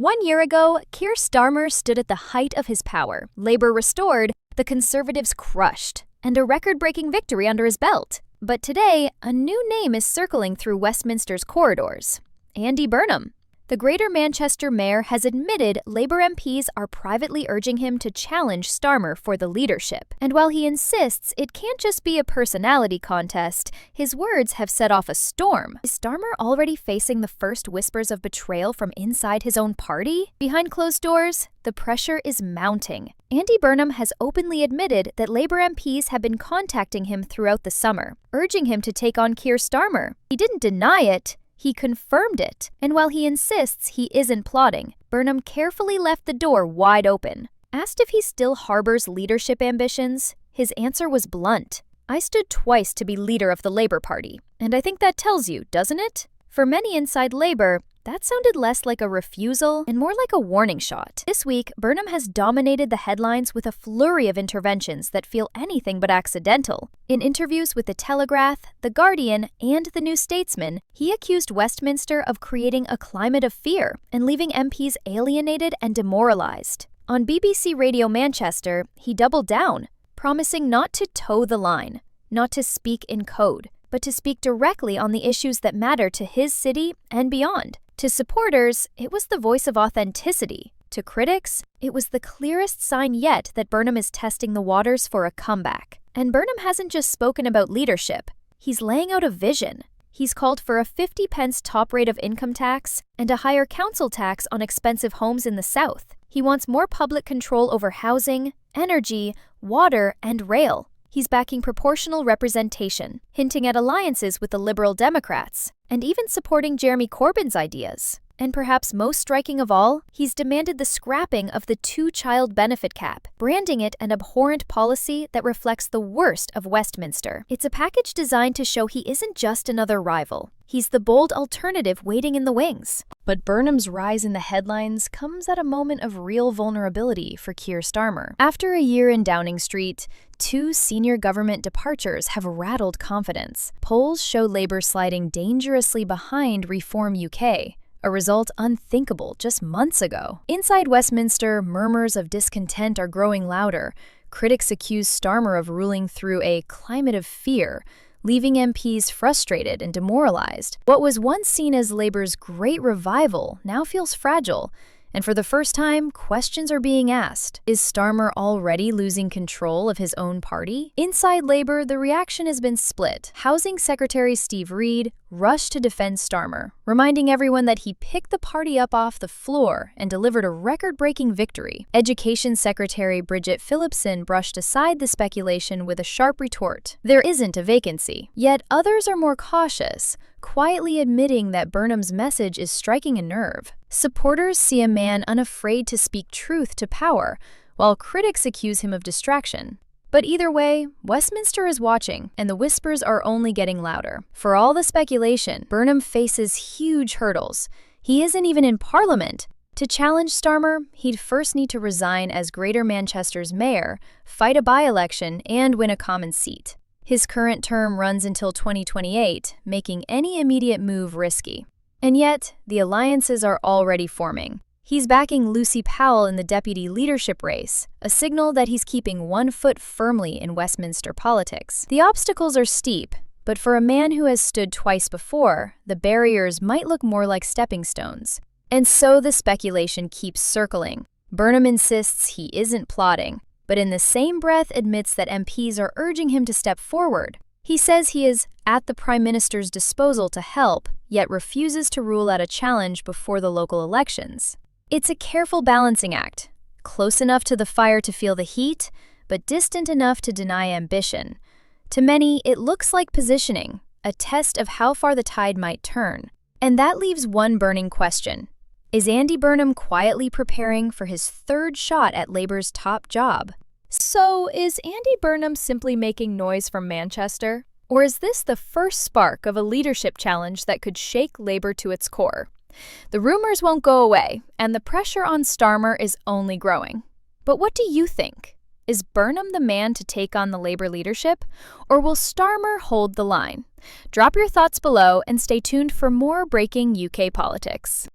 1 year ago, Keir Starmer stood at the height of his power. Labour restored, the Conservatives crushed, and a record-breaking victory under his belt. But today, a new name is circling through Westminster's corridors: Andy Burnham. The Greater Manchester mayor has admitted Labour MPs are privately urging him to challenge Starmer for the leadership. And while he insists it can't just be a personality contest, his words have set off a storm. Is Starmer already facing the first whispers of betrayal from inside his own party? Behind closed doors, the pressure is mounting. Andy Burnham has openly admitted that Labour MPs have been contacting him throughout the summer, urging him to take on Keir Starmer. He didn't deny it. He confirmed it, and while he insists he isn't plotting, Burnham carefully left the door wide open. Asked if he still harbors leadership ambitions, his answer was blunt. "I stood twice to be leader of the Labour Party, and I think that tells you, doesn't it?" For many inside Labour, that sounded less like a refusal and more like a warning shot. This week, Burnham has dominated the headlines with a flurry of interventions that feel anything but accidental. In interviews with The Telegraph, The Guardian, and The New Statesman, he accused Westminster of creating a climate of fear and leaving MPs alienated and demoralized. On BBC Radio Manchester, he doubled down, promising not to toe the line, not to speak in code, but to speak directly on the issues that matter to his city and beyond. To supporters, it was the voice of authenticity. To critics, it was the clearest sign yet that Burnham is testing the waters for a comeback. And Burnham hasn't just spoken about leadership. He's laying out a vision. He's called for a 50p top rate of income tax and a higher council tax on expensive homes in the South. He wants more public control over housing, energy, water, and rail. He's backing proportional representation, hinting at alliances with the Liberal Democrats, and even supporting Jeremy Corbyn's ideas. And perhaps most striking of all, he's demanded the scrapping of the two-child benefit cap, branding it an abhorrent policy that reflects the worst of Westminster. It's a package designed to show he isn't just another rival. He's the bold alternative waiting in the wings. But Burnham's rise in the headlines comes at a moment of real vulnerability for Keir Starmer. After a year in Downing Street, 2 senior government departures have rattled confidence. Polls show Labour sliding dangerously behind Reform UK, a result unthinkable just months ago. Inside Westminster, murmurs of discontent are growing louder. Critics accuse Starmer of ruling through a climate of fear, leaving MPs frustrated and demoralized. What was once seen as Labour's great revival now feels fragile, and for the first time, questions are being asked. Is Starmer already losing control of his own party? Inside Labour, the reaction has been split. Housing Secretary Steve Reid rushed to defend Starmer, reminding everyone that he picked the party up off the floor and delivered a record-breaking victory. Education Secretary Bridget Phillipson brushed aside the speculation with a sharp retort: "There isn't a vacancy." Yet others are more cautious, quietly admitting that Burnham's message is striking a nerve. Supporters see a man unafraid to speak truth to power, while critics accuse him of distraction. But either way, Westminster is watching, and the whispers are only getting louder. For all the speculation, Burnham faces huge hurdles. He isn't even in Parliament. To challenge Starmer, he'd first need to resign as Greater Manchester's mayor, fight a by-election, and win a common seat. His current term runs until 2028, making any immediate move risky. And yet, the alliances are already forming. He's backing Lucy Powell in the deputy leadership race, a signal that he's keeping one foot firmly in Westminster politics. The obstacles are steep, but for a man who has stood twice before, the barriers might look more like stepping stones. And so the speculation keeps circling. Burnham insists he isn't plotting, but in the same breath admits that MPs are urging him to step forward. He says he is at the Prime Minister's disposal to help, yet refuses to rule out a challenge before the local elections. It's a careful balancing act, close enough to the fire to feel the heat, but distant enough to deny ambition. To many, it looks like positioning, a test of how far the tide might turn. And that leaves one burning question. Is Andy Burnham quietly preparing for his third shot at Labour's top job? So, is Andy Burnham simply making noise from Manchester? Or is this the first spark of a leadership challenge that could shake Labour to its core? The rumors won't go away, and the pressure on Starmer is only growing. But what do you think? Is Burnham the man to take on the Labour leadership, or will Starmer hold the line? Drop your thoughts below and stay tuned for more breaking UK politics.